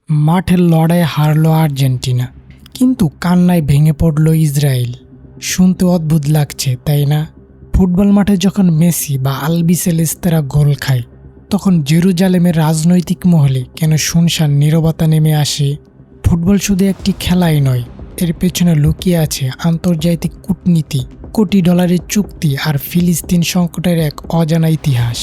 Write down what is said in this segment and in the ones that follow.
মাঠের লড়াইয়ে হারল আর্জেন্টিনা, কিন্তু কান্নায় ভেঙে পড়ল ইসরায়েল। শুনতে অদ্ভুত লাগছে, তাই না? ফুটবল মাঠে যখন মেসি বা আলবিসেলেস্তেরা গোল খায়, তখন জেরুজালেমের রাজনৈতিক মহলে কেন শুনশান নীরবতা নেমে আসে? ফুটবল শুধু একটি খেলাই নয়, এর পেছনে লুকিয়ে আছে আন্তর্জাতিক কূটনীতি, কোটি ডলারের চুক্তি আর ফিলিস্তিন সংকটের এক অজানা ইতিহাস।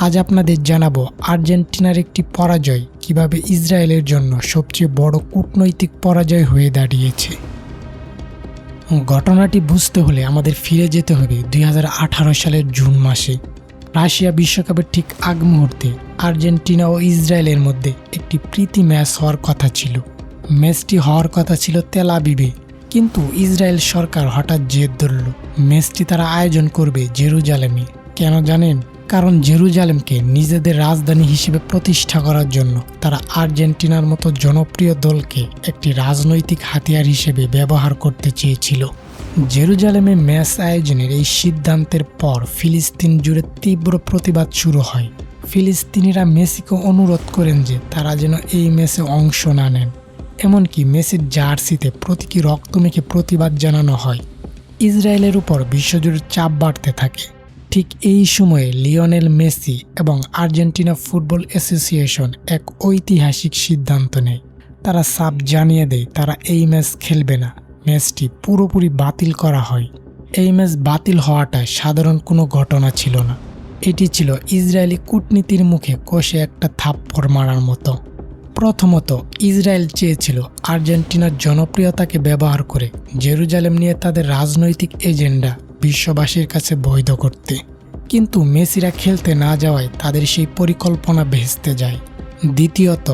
আজ আপনাদের জানাবো আর্জেন্টিনার একটি পরাজয় কিভাবে ইসরায়েলের জন্য সবচেয়ে বড় কূটনৈতিক পরাজয় হয়ে দাঁড়িয়েছে। ঘটনাটি বুঝতে হলে আমাদের ফিরে যেতে হবে 2018 সালের জুন মাসে। রাশিয়া বিশ্বকাপের ঠিক আগ মুহূর্তে আর্জেন্টিনা ও ইসরায়েলের মধ্যে একটি প্রীতি ম্যাচ হওয়ার কথা ছিল। ম্যাচটি হওয়ার কথা ছিল তেল আবিবে, কিন্তু ইসরায়েল সরকার হঠাৎ জেদ ধরল ম্যাচটি তারা আয়োজন করবে জেরুজালেমে। কেন জানেন? কারণ জেরুজালেমকে নিজেদের রাজধানী হিসেবে প্রতিষ্ঠা করার জন্য তারা আর্জেন্টিনার মতো জনপ্রিয় দলকে একটি রাজনৈতিক হাতিয়ার হিসেবে ব্যবহার করতে চেয়েছিল। জেরুজালেমে ম্যাচ আয়োজনের এই সিদ্ধান্তের পর ফিলিস্তিন জুড়ে তীব্র প্রতিবাদ শুরু হয়। ফিলিস্তিনিরা মেসিকে অনুরোধ করেন যে তারা যেন এই ম্যাচে অংশ না নেন। এমনকি মেসির জার্সিতে প্রতীকী রক্ত মেখে প্রতিবাদ জানানো হয়। ইসরায়েলের উপর বিশ্বজুড়ে চাপ বাড়তে থাকে। ঠিক এই সময়ে লিওনেল মেসি এবং আর্জেন্টিনা ফুটবল অ্যাসোসিয়েশন এক ঐতিহাসিক সিদ্ধান্ত নেয়। তারা সাফ জানিয়ে দেয় তারা এই ম্যাচ খেলবে না। ম্যাচটি পুরোপুরি বাতিল করা হয়। এই ম্যাচ বাতিল হওয়াটা সাধারণ কোনো ঘটনা ছিল না, এটি ছিল ইসরায়েলি কূটনীতির মুখে কষে একটা থাপ্পড় মারার মতো। প্রথমত, ইসরায়েল চেয়েছিল আর্জেন্টিনার জনপ্রিয়তাকে ব্যবহার করে জেরুজালেম নিয়ে তাদের রাজনৈতিক এজেন্ডা বিশ্ববাসীর কাছে বৈধ করতে, কিন্তু মেসিরা খেলতে না যাওয়ায় তাদের সেই পরিকল্পনা ভেস্তে যায়। দ্বিতীয়ত,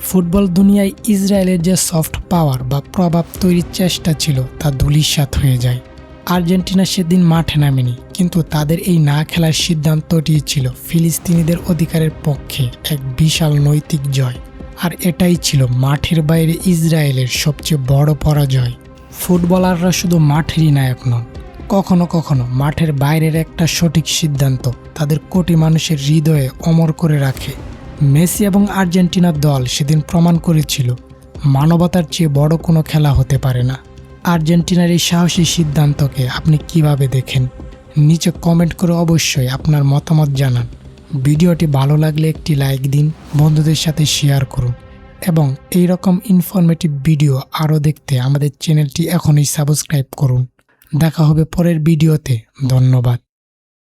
ফুটবল দুনিয়ায় ইসরায়েলের যে সফট পাওয়ার বা প্রভাব তৈরির চেষ্টা ছিল তা ধূলিসাৎ হয়ে যায়। আর্জেন্টিনা সেদিন মাঠে নামেনি, কিন্তু তাদের এই না খেলার সিদ্ধান্তটি ছিল ফিলিস্তিনিদের অধিকারের পক্ষে এক বিশাল নৈতিক জয়। আর এটাই ছিল মাঠের বাইরে ইসরায়েলের সবচেয়ে বড় পরাজয়। ফুটবলাররা শুধু মাঠেরই নায়ক নন, কখনো কখনো মাঠের বাইরের একটা সঠিক সিদ্ধান্ত তাদের কোটি মানুষের হৃদয়ে অমর করে রাখে। মেসি এবং আর্জেন্টিনার দল সেদিন প্রমাণ করেছিল মানবতার চেয়ে বড় কোনো খেলা হতে পারে না। আর্জেন্টিনার এই সাহসী সিদ্ধান্তকে আপনি কিভাবে দেখেন? নিচে কমেন্ট করে অবশ্যই আপনার মতামত জানান। ভিডিওটি ভালো লাগলে একটি লাইক দিন, বন্ধুদের সাথে শেয়ার করুন এবং এই রকম ইনফরমেটিভ ভিডিও আরও দেখতে আমাদের চ্যানেলটি এখনই সাবস্ক্রাইব করুন। দেখা হবে পরের ভিডিওতে। ধন্যবাদ।